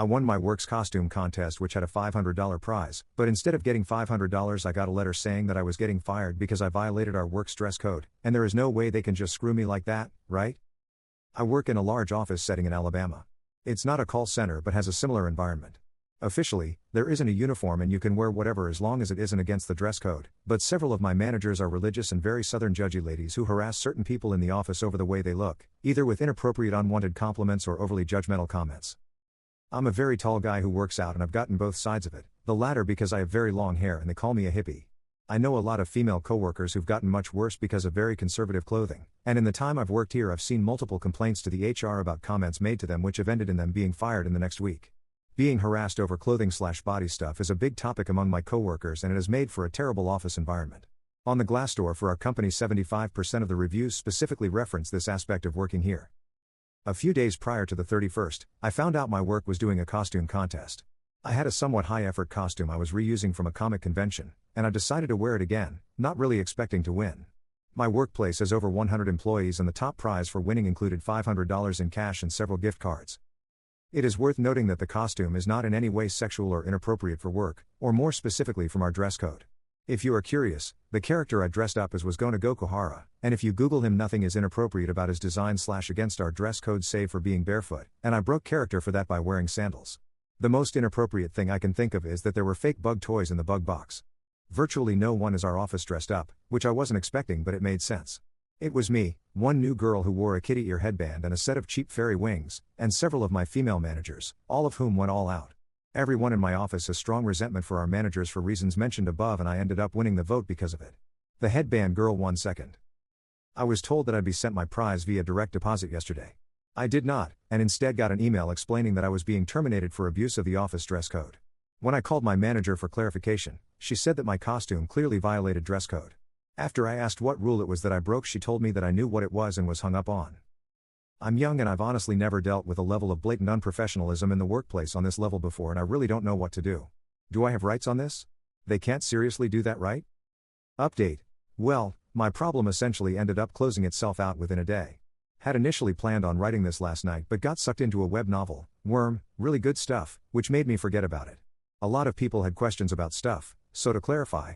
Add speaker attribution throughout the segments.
Speaker 1: I won my work's costume contest, which had a $500 prize, but instead of getting $500 I got a letter saying that I was getting fired because I violated our work's dress code, and there is no way they can just screw me like that, right? I work in a large office setting in Alabama. It's not a call center but has a similar environment. Officially, there isn't a uniform and you can wear whatever as long as it isn't against the dress code, but several of my managers are religious and very southern judgy ladies who harass certain people in the office over the way they look, either with inappropriate unwanted compliments or overly judgmental comments. I'm a very tall guy who works out and I've gotten both sides of it, the latter because I have very long hair and they call me a hippie. I know a lot of female coworkers who've gotten much worse because of very conservative clothing, and in the time I've worked here I've seen multiple complaints to the HR about comments made to them which have ended in them being fired in the next week. Being harassed over clothing/body stuff is a big topic among my coworkers and it has made for a terrible office environment. On the Glassdoor for our company 75% of the reviews specifically reference this aspect of working here. A few days prior to the 31st, I found out my work was doing a costume contest. I had a somewhat high-effort costume I was reusing from a comic convention, and I decided to wear it again, not really expecting to win. My workplace has over 100 employees and the top prize for winning included $500 in cash and several gift cards. It is worth noting that the costume is not in any way sexual or inappropriate for work, or more specifically from our dress code. If you are curious, the character I dressed up as was Gona Gokuhara, and if you Google him nothing is inappropriate about his design/against our dress code save for being barefoot, and I broke character for that by wearing sandals. The most inappropriate thing I can think of is that there were fake bug toys in the bug box. Virtually no one is our office dressed up, which I wasn't expecting but it made sense. It was me, one new girl who wore a kitty ear headband and a set of cheap fairy wings, and several of my female managers, all of whom went all out. Everyone in my office has strong resentment for our managers for reasons mentioned above and I ended up winning the vote because of it. The headband girl won second. I was told that I'd be sent my prize via direct deposit yesterday. I did not, and instead got an email explaining that I was being terminated for abuse of the office dress code. When I called my manager for clarification, she said that my costume clearly violated dress code. After I asked what rule it was that I broke, she told me that I knew what it was and was hung up on. I'm young and I've honestly never dealt with a level of blatant unprofessionalism in the workplace on this level before and I really don't know what to do. Do I have rights on this? They can't seriously do that, right? Update. Well, my problem essentially ended up closing itself out within a day. Had initially planned on writing this last night but got sucked into a web novel, Worm, really good stuff, which made me forget about it. A lot of people had questions about stuff, so to clarify.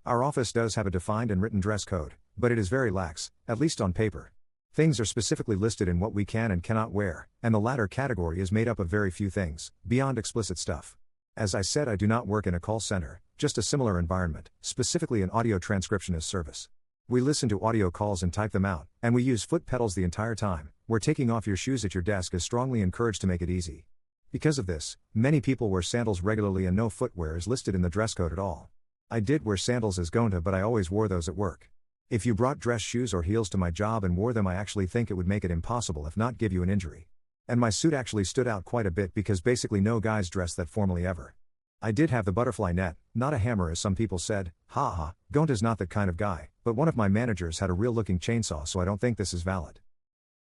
Speaker 1: Our office does have a defined and written dress code, but it is very lax, at least on paper. Things are specifically listed in what we can and cannot wear, and the latter category is made up of very few things, beyond explicit stuff. As I said, I do not work in a call center, just a similar environment, specifically an audio transcriptionist service. We listen to audio calls and type them out, and we use foot pedals the entire time, where taking off your shoes at your desk is strongly encouraged to make it easy. Because of this, many people wear sandals regularly and no footwear is listed in the dress code at all. I did wear sandals as Gonta but I always wore those at work. If you brought dress shoes or heels to my job and wore them, I actually think it would make it impossible if not give you an injury. And my suit actually stood out quite a bit because basically no guys dress that formally ever. I did have the butterfly net, not a hammer as some people said. Haha, Gonta's not that kind of guy, but one of my managers had a real looking chainsaw so I don't think this is valid.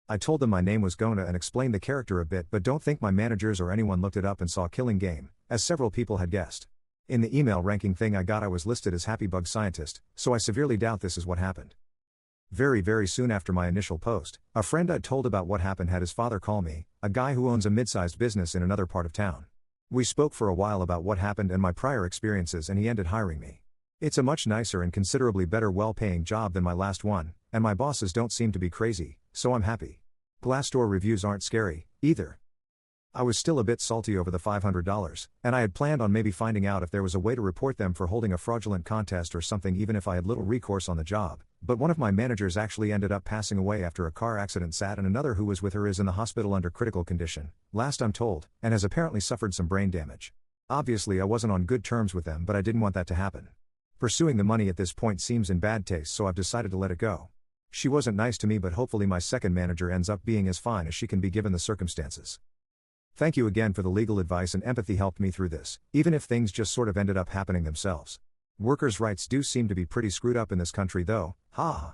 Speaker 1: I told them my name was Gonta and explained the character a bit but don't think my managers or anyone looked it up and saw Killing Game, as several people had guessed. In the email ranking thing I got I was listed as Happy Bug Scientist, so I severely doubt this is what happened. Very soon after my initial post, a friend I'd told about what happened had his father call me, a guy who owns a mid-sized business in another part of town. We spoke for a while about what happened and my prior experiences and he ended hiring me. It's a much nicer and considerably better well-paying job than my last one, and my bosses don't seem to be crazy, so I'm happy. Glassdoor reviews aren't scary, either. I was still a bit salty over the $500, and I had planned on maybe finding out if there was a way to report them for holding a fraudulent contest or something even if I had little recourse on the job, but one of my managers actually ended up passing away after a car accident and another who was with her is in the hospital under critical condition, last I'm told, and has apparently suffered some brain damage. Obviously I wasn't on good terms with them but I didn't want that to happen. Pursuing the money at this point seems in bad taste so I've decided to let it go. She wasn't nice to me but hopefully my second manager ends up being as fine as she can be given the circumstances. Thank you again for the legal advice and empathy helped me through this, even if things just sort of ended up happening themselves. Workers' rights do seem to be pretty screwed up in this country though, haha.